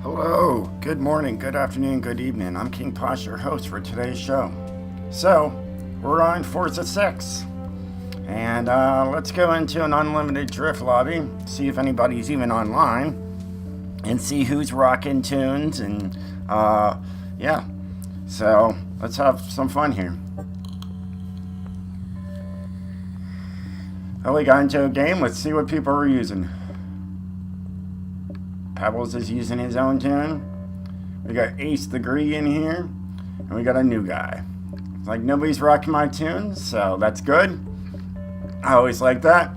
Hello, good morning, good afternoon, good evening. I'm King Posh, your host for today's show. So, we're on Forza 6. And let's go into an unlimited drift lobby, see if anybody's even online, and see who's rocking tunes, and yeah. So, let's have some fun here. Oh, we got into a game. Let's see what people are using. Pebbles is using his own tune. We got Ace the Gree in here. And we got a new guy. It's like nobody's rocking my tunes, so that's good. I always like that.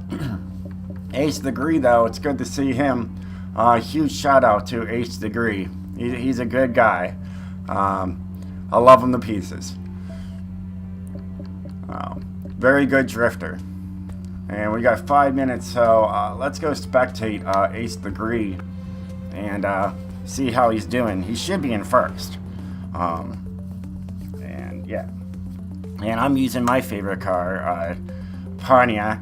Ace the Gree, though, it's good to see him. Huge shout out to Ace the Gree. He's a good guy. I love him to pieces. Very good drifter. And we got 5 minutes, so let's go spectate Ace the Gree and see how he's doing. He should be in first. And yeah. And I'm using my favorite car, Pontiac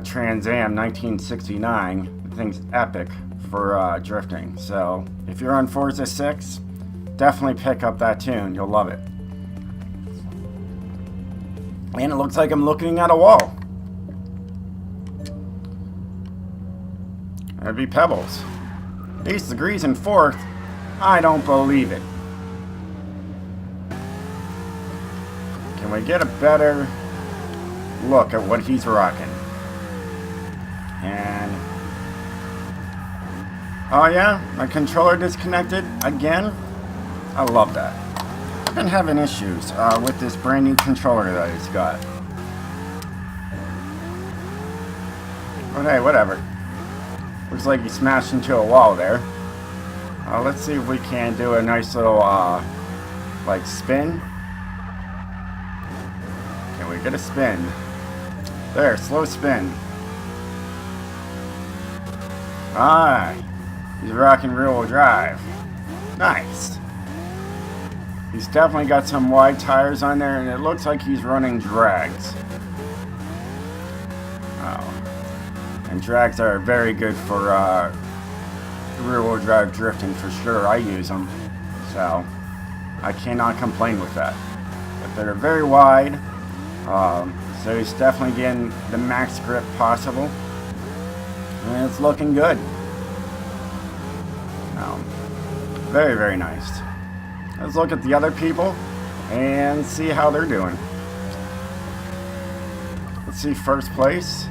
Trans Am 1969. The thing's epic for drifting. So if you're on Forza 6, definitely pick up that tune. You'll love it. And it looks like I'm looking at a wall. That'd be Pebbles. Ace the Gree's in fourth. I don't believe it. Can we get a better look at what he's rocking? And oh yeah, my controller disconnected again. I love that. I've been having issues with this brand new controller that it's got. But hey, whatever. Looks like he smashed into a wall there. Let's see if we can do a nice little, like, spin. Can we get a spin? There, slow spin. Alright. He's rocking rear-wheel drive. Nice. He's definitely got some wide tires on there, and it looks like he's running drags. And drags are very good for rear-wheel drive drifting for sure. I use them, so I cannot complain with that. But they're very wide, so he's definitely getting the max grip possible, and it's looking good. Very, very nice. Let's look at the other people and see how they're doing. Let's see first place.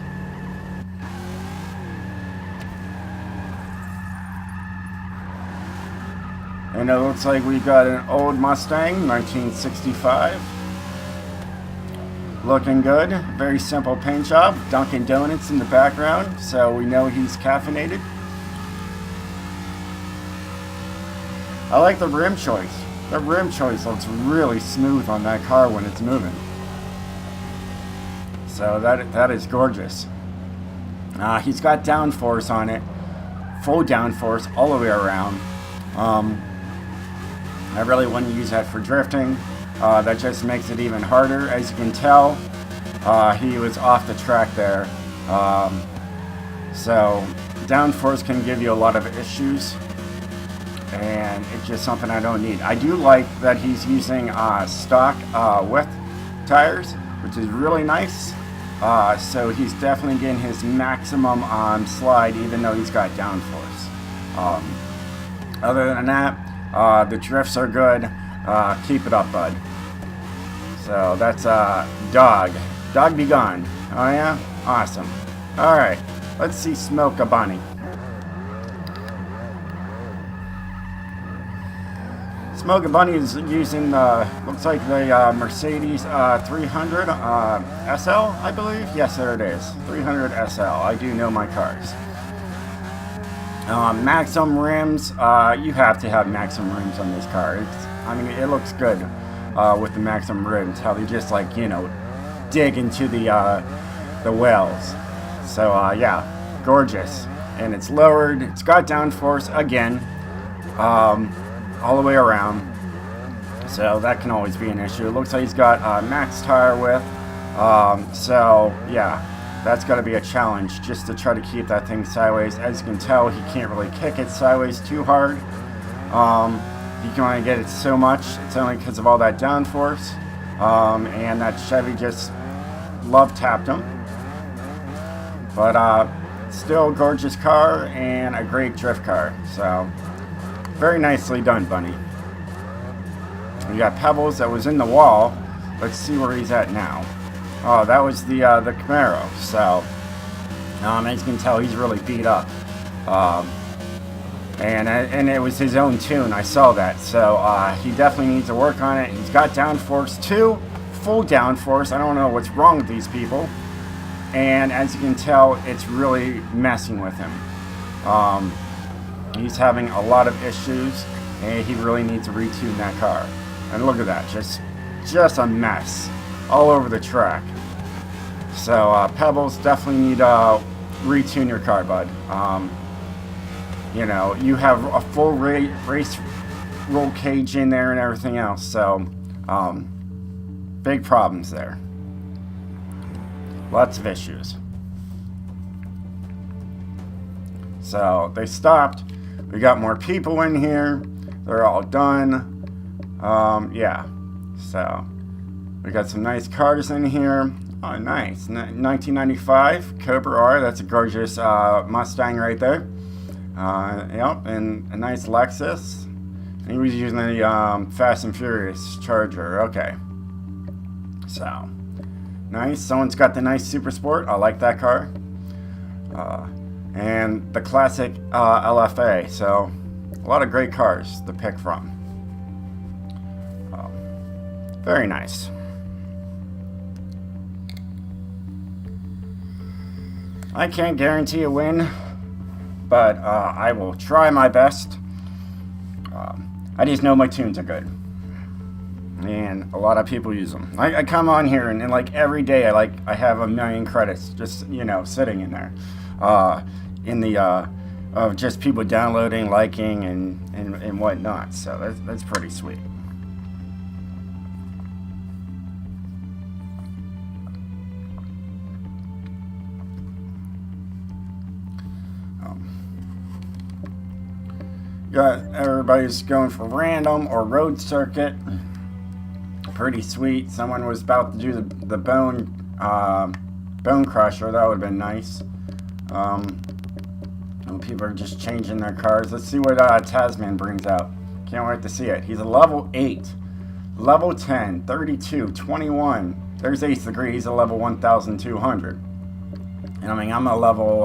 And it looks like we've got an old Mustang, 1965. Looking good. Very simple paint job. Dunkin' Donuts in the background, so we know he's caffeinated. I like the rim choice. The rim choice looks really smooth on that car when it's moving. So that is gorgeous. He's got downforce on it. Full downforce all the way around. I really wouldn't use that for drifting. That just makes it even harder. As you can tell, he was off the track there. So downforce can give you a lot of issues, and it's just something I don't need. I do like that he's using stock width tires, which is really nice. So he's definitely getting his maximum slide, even though he's got downforce. Other than that, the drifts are good. Keep it up, bud. So that's Dog. Dog be gone. Oh yeah? Awesome. Alright. Let's see Smoke a Bunny. Smoke a Bunny is using looks like the Mercedes 300 SL, I believe. Yes, there it is. 300 SL. I do know my cars. Maximum rims, you have to have maximum rims on this car. It looks good with the maximum rims, how they just dig into the wells. So yeah, gorgeous. And it's lowered, it's got downforce again, all the way around. So that can always be an issue. It looks like he's got max tire width. So yeah, that's got to be a challenge just to try to keep that thing sideways. As you can tell, he can't really kick it sideways too hard. He can only get it so much. It's only because of all that downforce. And that Chevy just love tapped him. But still a gorgeous car and a great drift car. So very nicely done, Bunny. We got Pebbles that was in the wall. Let's see where he's at now. Oh, that was the Camaro. So as you can tell, he's really beat up. And it was his own tune. I saw that. So he definitely needs to work on it. He's got downforce too, full downforce. I don't know what's wrong with these people. And as you can tell, it's really messing with him. He's having a lot of issues, and he really needs to retune that car. And look at that, just a mess all over the track. So Pebbles, definitely need to retune your car, bud. You know, you have a full race roll cage in there and everything else, so big problems there. Lots of issues. So they stopped. We got more people in here. They're all done. Yeah. So we got some nice cars in here. Oh, nice. 1995 Cobra R. That's a gorgeous Mustang right there. Yep, and a nice Lexus. And he was using the Fast and Furious Charger. Okay. So nice. Someone's got the nice Super Sport. I like that car. And the classic LFA. So a lot of great cars to pick from. Very nice. I can't guarantee a win, but I will try my best. I just know my tunes are good. And a lot of people use them. I come on here and like every day I have a million credits just, you know, sitting in there. In the of just people downloading, liking, and whatnot. So that's pretty sweet. Got everybody's going for random or road circuit. Pretty sweet. Someone was about to do the bone crusher. That would have been nice. And people are just changing their cars. Let's see what Tasman brings out. Can't wait to see it. He's a level 8, level 10, 32, 21. There's Ace Degree. He's a level 1,200. And I mean, I'm a level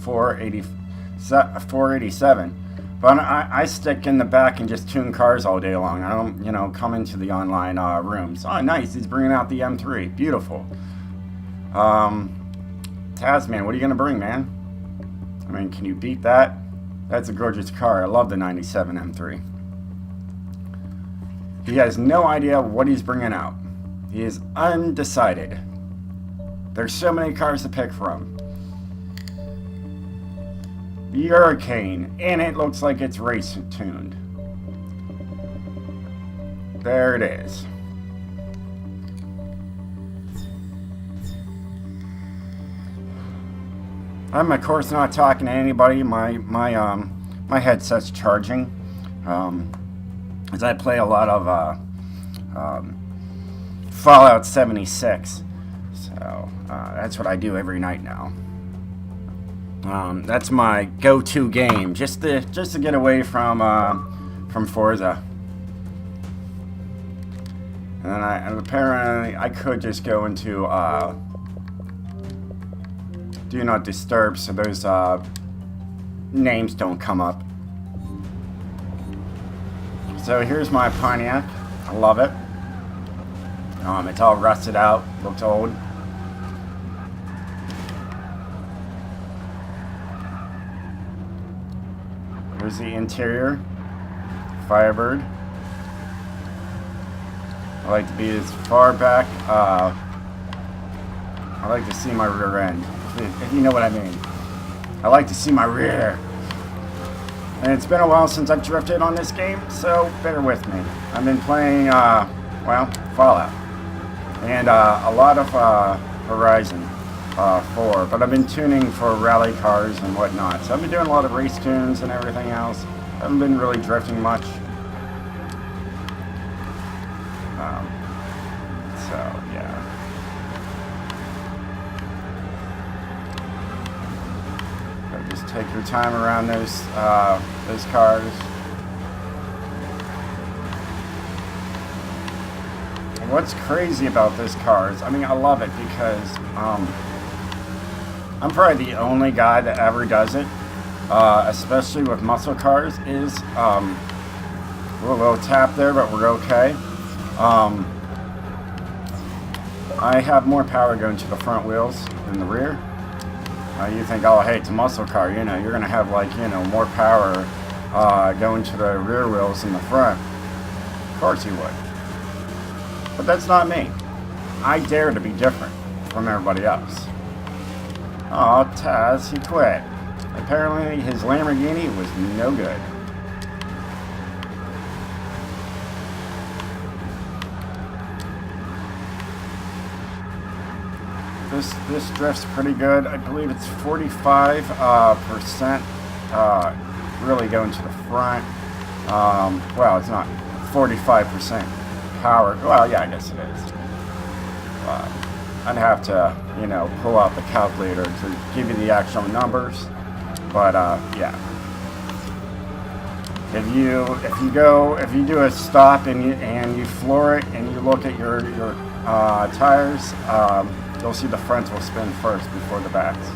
487. But I stick in the back and just tune cars all day long. I don't, you know, come into the online rooms. Oh, nice. He's bringing out the M3. Beautiful. Tasman, what are you going to bring, man? I mean, can you beat that? That's a gorgeous car. I love the 97 M3. He has no idea what he's bringing out. He is undecided. There's so many cars to pick from. The Hurricane, and it looks like it's race tuned. There it is. I'm of course not talking to anybody. My headset's charging. As I play a lot of Fallout 76, so that's what I do every night now. That's my go-to game, just to get away from Forza. And apparently I could just go into Do Not Disturb, so those names don't come up. So here's my Pontiac. I love it. It's all rusted out, looks old. Here's the interior. Firebird. I like to be as far back. I like to see my rear end, if you know what I mean. I like to see my rear. And it's been a while since I've drifted on this game, so bear with me. I've been playing, well, Fallout. And a lot of Horizon. for, but I've been tuning for rally cars and whatnot. So I've been doing a lot of race tunes and everything else. I haven't been really drifting much. So yeah. So just take your time around those cars. What's crazy about this car is, I mean, I love it because I'm probably the only guy that ever does it, especially with muscle cars, is we're a little tap there, but we're okay. I have more power going to the front wheels than the rear. You think, oh, hey, it's a muscle car, you know, you're going to have, like, you know, more power going to the rear wheels than the front. Of course you would. But that's not me. I dare to be different from everybody else. Oh, Taz, he quit. Apparently his Lamborghini was no good. This drift's pretty good. I believe it's 45% really going to the front. Well, it's not 45%. Power. Well, yeah, I guess it is. I'd have to, you know, pull out the calculator to give you the actual numbers. But yeah, if you do a stop and you floor it and you look at your tires, you'll see the fronts will spin first before the backs.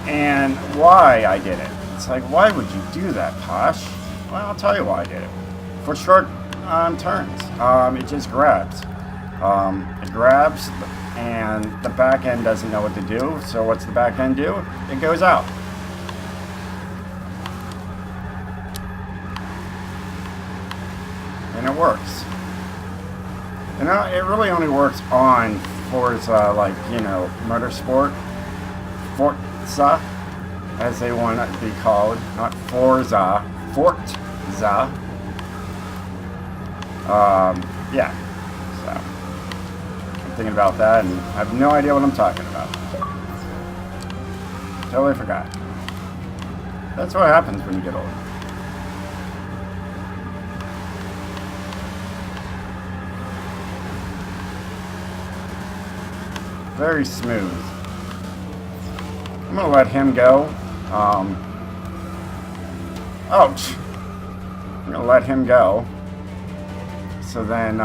And why I did it? It's like, why would you do that, Posh? Well, I'll tell you why I did it. For short turns, it just grabs. It grabs, and the back end doesn't know what to do. So what's the back end do? It goes out. And it works. You know, it really only works on Forza, like, you know, motorsport. Forza, as they want it to be called. Not Forza. Forza. Yeah, so I'm thinking about that and I have no idea what I'm talking about. Totally forgot. That's what happens when you get older. Very smooth. I'm gonna let him go. Ouch. I'm gonna let him go. So then,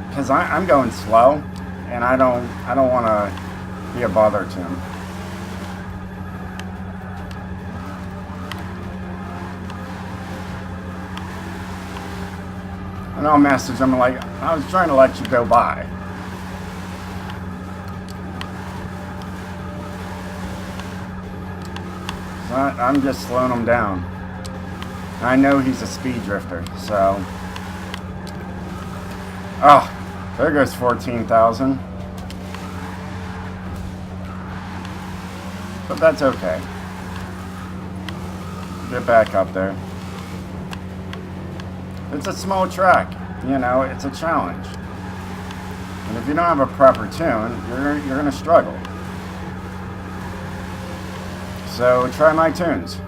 because I'm going slow, and I don't want to be a bother to him. And I'll message him like, I was trying to let you go by. I'm just slowing him down. I know he's a speed drifter, so... Oh, there goes 14,000. But that's okay. Get back up there. It's a small track, you know, it's a challenge. And if you don't have a proper tune, you're going to struggle. So try my tunes,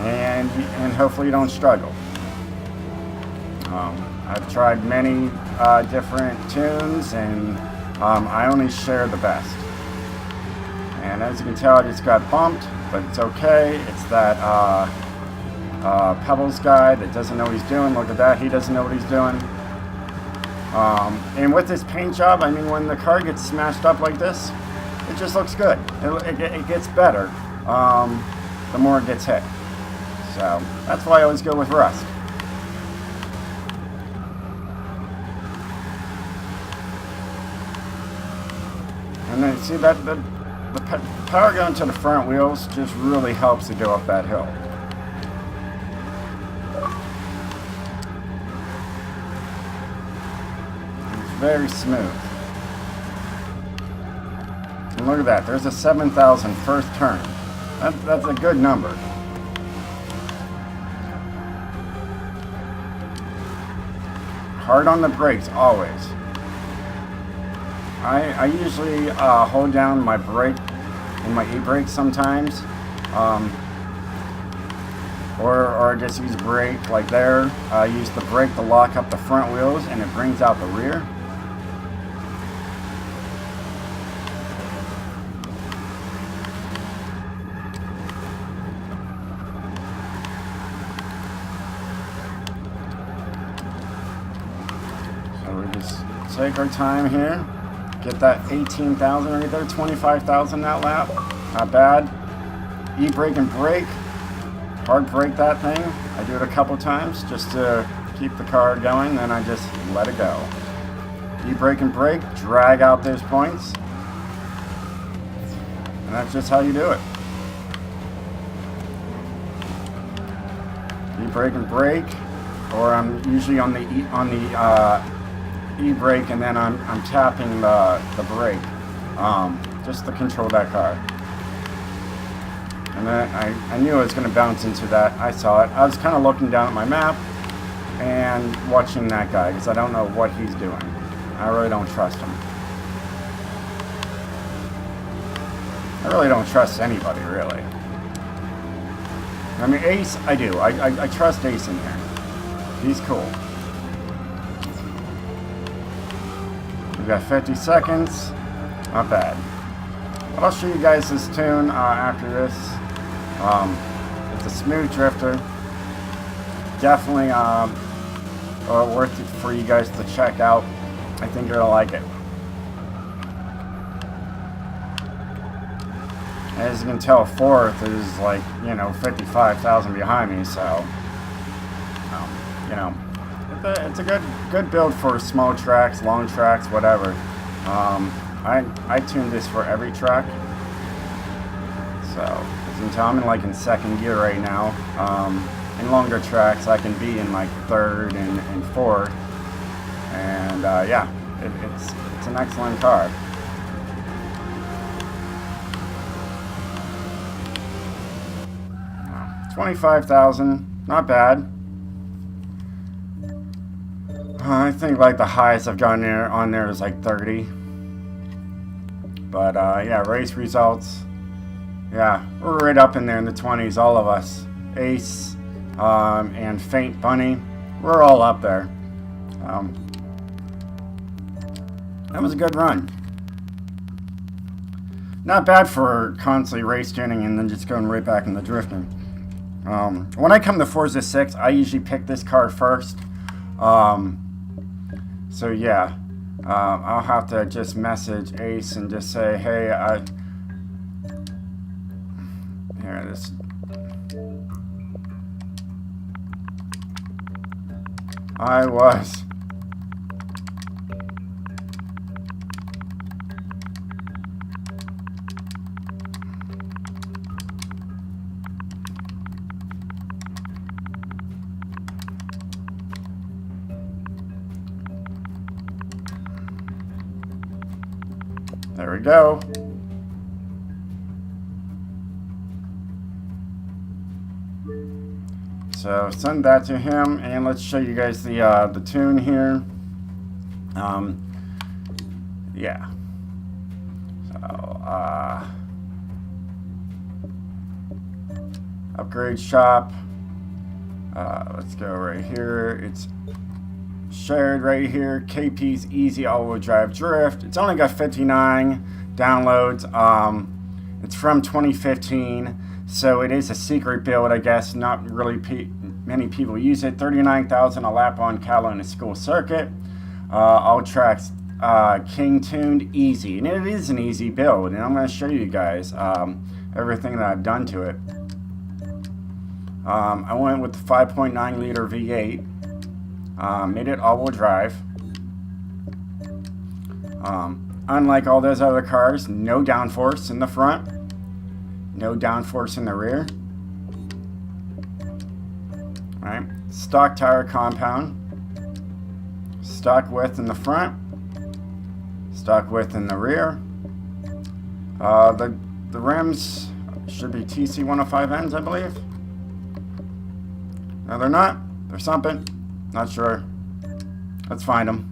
and hopefully you don't struggle. I've tried many different tunes, and I only share the best. And as you can tell, I just got bumped, but it's okay. It's that Pebbles guy that doesn't know what he's doing. Look at that, he doesn't know what he's doing. And with this paint job, I mean, when the car gets smashed up like this, it just looks good. It gets better the more it gets hit. So that's why I always go with rust. And then see that the power going to the front wheels just really helps to go up that hill. It's very smooth. And look at that, there's a 7,000 first turn. That's a good number. hard on the brakes, always. I usually hold down my brake in my e-brake sometimes. Or just use brake like there. Use the brake to lock up the front wheels and it brings out the rear. So we just take our time here. Get that 18,000 right there, 25,000 that lap. Not bad. E-brake and brake. Hard brake that thing. I do it a couple times just to keep the car going, then I just let it go. E-brake and brake, drag out those points. And that's just how you do it. E-brake and brake, or I'm usually on the e-brake and then I'm tapping the brake just to control that car. And then I knew I was going to bounce into that. I saw it. I was kind of looking down at my map and watching that guy because I don't know what he's doing. I really don't trust him. I really don't trust anybody, really. I mean, Ace, I do. I trust Ace in here. He's cool. We've got 50 seconds. Not bad. But I'll show you guys this tune after this. It's a smooth drifter. Definitely worth it for you guys to check out. I think you're gonna like it. As you can tell, fourth is like, you know, 55,000 behind me, so you know, it's a good build for small tracks, long tracks, whatever. I tuned this for every track, so as you can tell, I'm in second gear right now. In longer tracks, I can be in like third and fourth, and yeah, it's an excellent car. $25,000, not bad. I think like the highest I've gotten on there is like 30. But yeah, race results. Yeah, we're right up in there in the 20s, all of us. Ace and Faint Bunny, we're all up there. That was a good run. Not bad for constantly race tuning and then just going right back into drifting. When I come to Forza 6, I usually pick this car first. So yeah, I'll have to just message Ace and just say, hey, I was. There we go. So send that to him, and let's show you guys the tune here. Yeah. So upgrade shop. Let's go right here. It's shared right here. KP's Easy All-Wheel Drive Drift. It's only got 59 downloads. It's from 2015, so it is a secret build, I guess. Not really many people use it. 39,000 a lap on Catalina School Circuit. All tracks King tuned easy, and it is an easy build. And I'm going to show you guys everything that I've done to it. I went with the 5.9 liter V8. Made it all-wheel drive. Unlike all those other cars, no downforce in the front, no downforce in the rear. All right, stock tire compound, stock width in the front, stock width in the rear. The rims should be TC 105Ns, I believe. No, they're not. They're something. Not sure. Let's find them.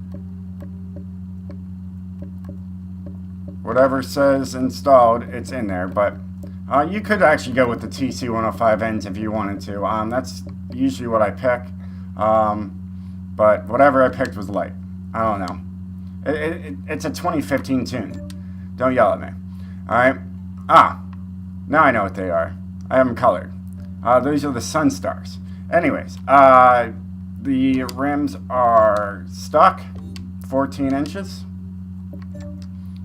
Whatever says installed, it's in there, but you could actually go with the TC105Ns if you wanted to. That's usually what I pick, but whatever I picked was light. I don't know. It's a 2015 tune. Don't yell at me. Alright. Now I know what they are. I have them colored. Those are the Sun Stars. Anyways, the rims are stock, 14 inches.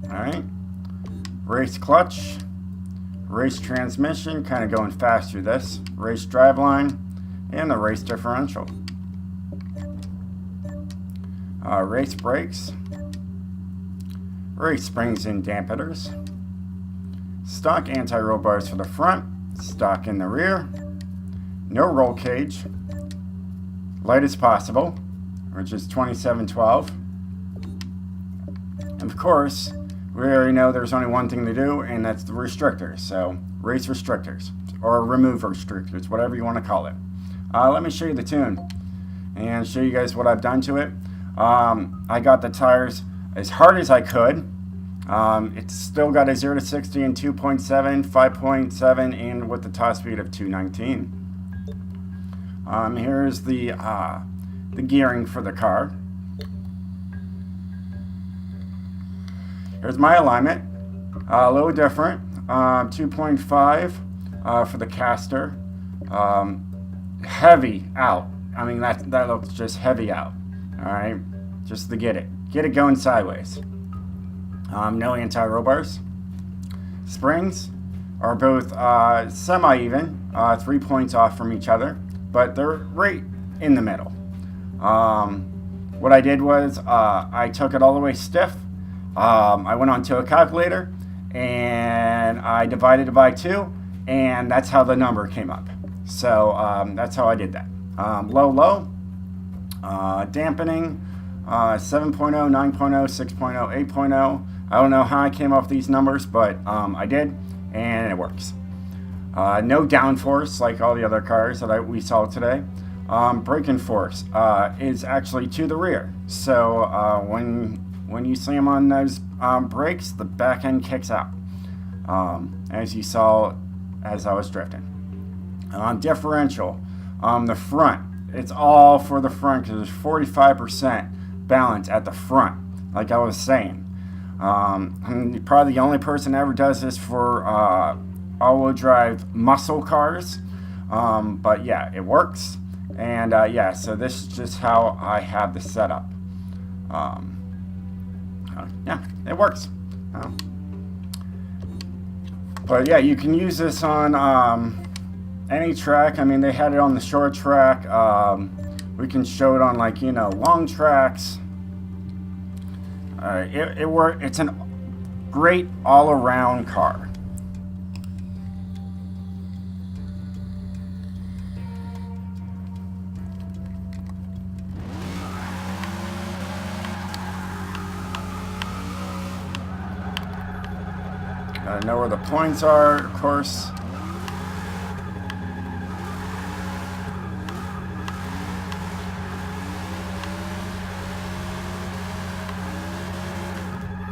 Alright. Race clutch. Race transmission, kind of going fast through this. Race driveline. And the race differential. Race brakes. Race springs and dampeners. Stock anti-roll bars for the front. Stock in the rear. No roll cage. Light as possible, which is 2712. And of course, we already know there's only one thing to do, and that's the restrictors. So, race restrictors, or remove restrictors, whatever you want to call it. Let me show you the tune, and show you guys what I've done to it. I got the tires as hard as I could. It's still got a 0 to 60 in 2.7, 5.7, and with the top speed of 219. Here's the gearing for the car. Here's my alignment. A little different. 2.5 for the caster. Heavy out. I mean, that looks just heavy out. Alright? Just to get it going sideways. No anti-roll bars. Springs are both semi-even, 3 points off from each other, but they're right in the middle. What I did was I took it all the way stiff. I went onto a calculator and I divided it by 2, and that's how the number came up. So that's how I did that. Low, dampening, 7.0, 9.0, 6.0, 8.0. I don't know how I came up with these numbers, but I did, and it works. No downforce like all the other cars that we saw today. Braking force is actually to the rear. So when you slam on those brakes, the back end kicks out, as you saw as I was drifting. Differential, the front, it's all for the front because there's 45% balance at the front, like I was saying. I'm probably the only person that ever does this for all-wheel drive muscle cars, but yeah, it works. And yeah, so this is just how I have the setup. Yeah, it works. But yeah, you can use this on any track. I mean, they had it on the short track. We can show it on, like, you know, long tracks. It's a great all-around car. Gotta know where the points are, of course.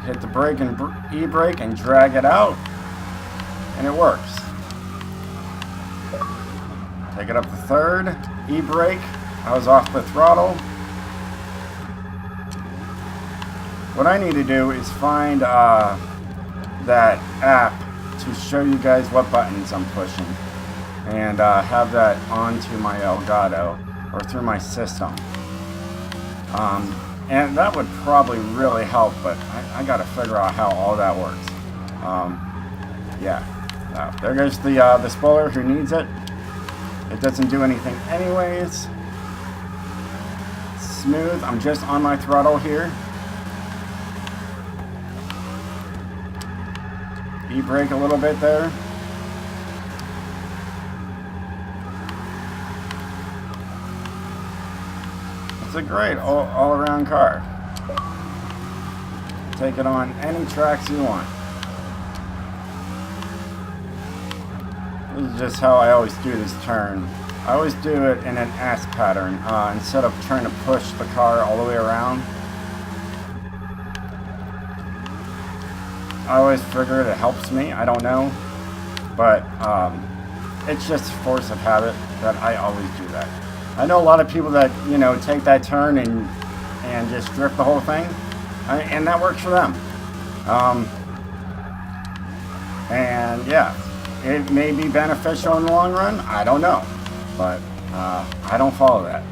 Hit the brake and e-brake and drag it out, and it works. Take it up to third, e-brake. I was off the throttle. What I need to do is find that app to show you guys what buttons I'm pushing, and have that onto my Elgato or through my system. And that would probably really help, but I got to figure out how all that works. Yeah. There goes the spoiler who needs it. It doesn't do anything anyways. Smooth. I'm just on my throttle here. E-brake a little bit there. It's a great all-around car. Take it on any tracks you want. This is just how I always do this turn. I always do it in an S pattern instead of trying to push the car all the way around. I always figure it helps me. I don't know, but it's just force of habit that I always do that. I know a lot of people that, you know, take that turn and just drift the whole thing, and that works for them. And yeah, it may be beneficial in the long run. I don't know, but I don't follow that.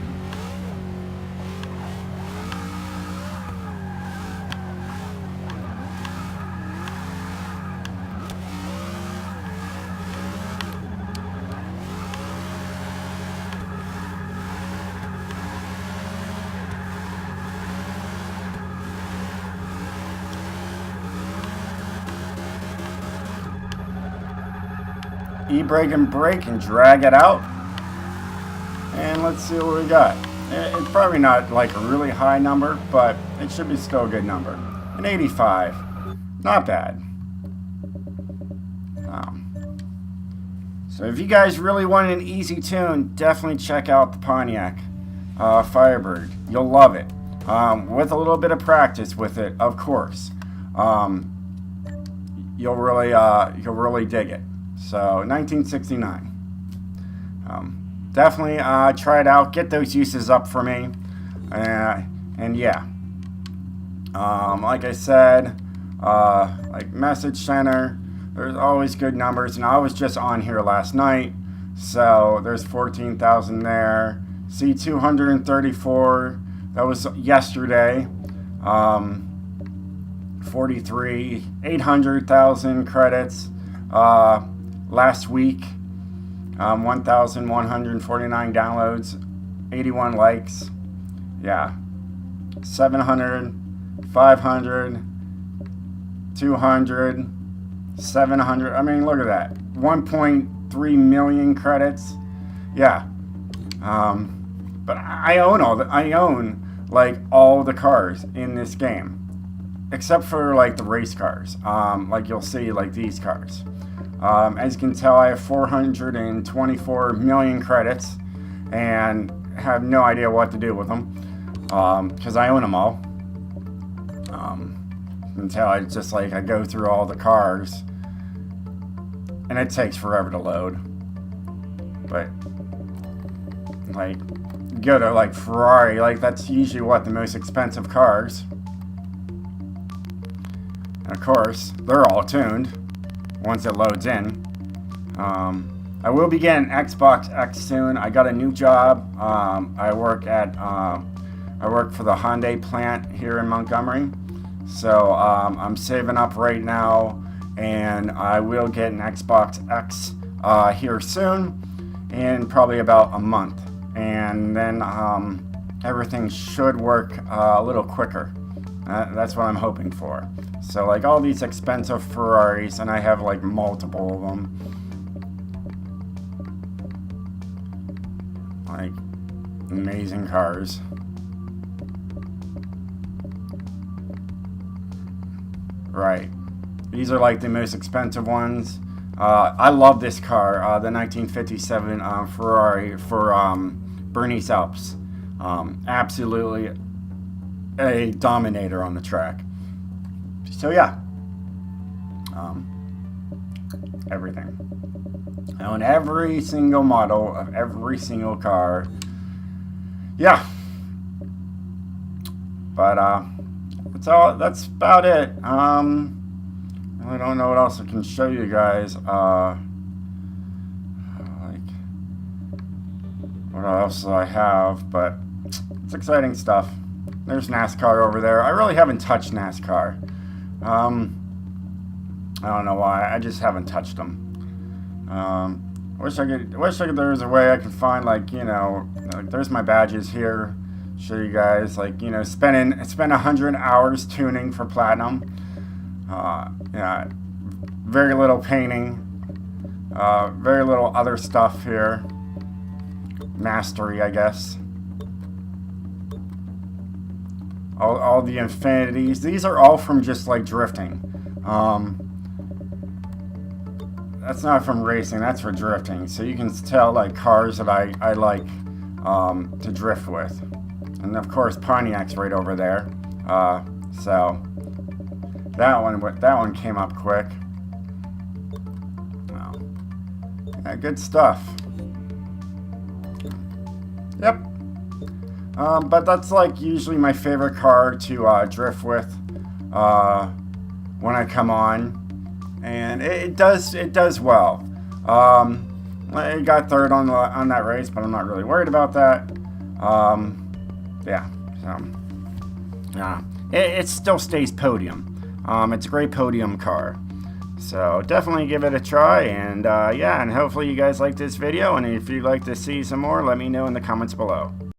E-brake and brake and drag it out, and let's see what we got. It's probably not like a really high number, but it should be still a good number. An 85, not bad. So if you guys really want an easy tune, definitely check out the Pontiac Firebird. You'll love it, with a little bit of practice with it, of course. You'll really dig it. So 1969. Definitely try it out. Get those uses up for me. And yeah. Like I said, like message center, there's always good numbers. And I was just on here last night. So there's 14,000 there. C234, that was yesterday. 43, 800,000 credits. Last week, 1,149 downloads, 81 likes. Yeah, 700, 500, 200, 700. I mean, look at that. 1.3 million credits. Yeah. But I own like all the cars in this game, except for like the race cars. Like you'll see, like these cars. As you can tell, I have 424 million credits and have no idea what to do with them because I own them all. You can tell it's just like I go through all the cars and it takes forever to load. But like go to like Ferrari, like that's usually what the most expensive cars. And of course, they're all tuned. Once it loads in. I will be getting Xbox X soon. I got a new job. I work for the Hyundai plant here in Montgomery. So I'm saving up right now, and I will get an Xbox X here soon, in probably about a month. And then everything should work a little quicker. That's what I'm hoping for. So like all these expensive Ferraris, and I have like multiple of them. Like amazing cars. Right. These are like the most expensive ones. I love this car, the 1957 Ferrari for Bernese Alps. Absolutely a dominator on the track. So yeah, everything. I own every single model of every single car. Yeah, but that's about it. I really don't know what else I can show you guys. Like what else do I have? But it's exciting stuff. There's NASCAR over there. I really haven't touched NASCAR. I don't know why. I just haven't touched them. Wish there was a way I could find, like, you know, like there's my badges here. Show you guys, like, you know, spend 100 hours tuning for platinum. Yeah, very little painting. Very little other stuff here. Mastery, I guess. All the infinities. These are all from just like drifting. that's not from racing, that's for drifting. So you can tell like cars that I like to drift with. And of course Pontiac's right over there. So that one came up quick. Well, yeah, good stuff. Yep. But that's like usually my favorite car to drift with when I come on, and it does well. It got third on that race, but I'm not really worried about that. Yeah, so yeah, it still stays podium. It's a great podium car. So definitely give it a try, and yeah, and hopefully you guys like this video, and if you'd like to see some more, let me know in the comments below.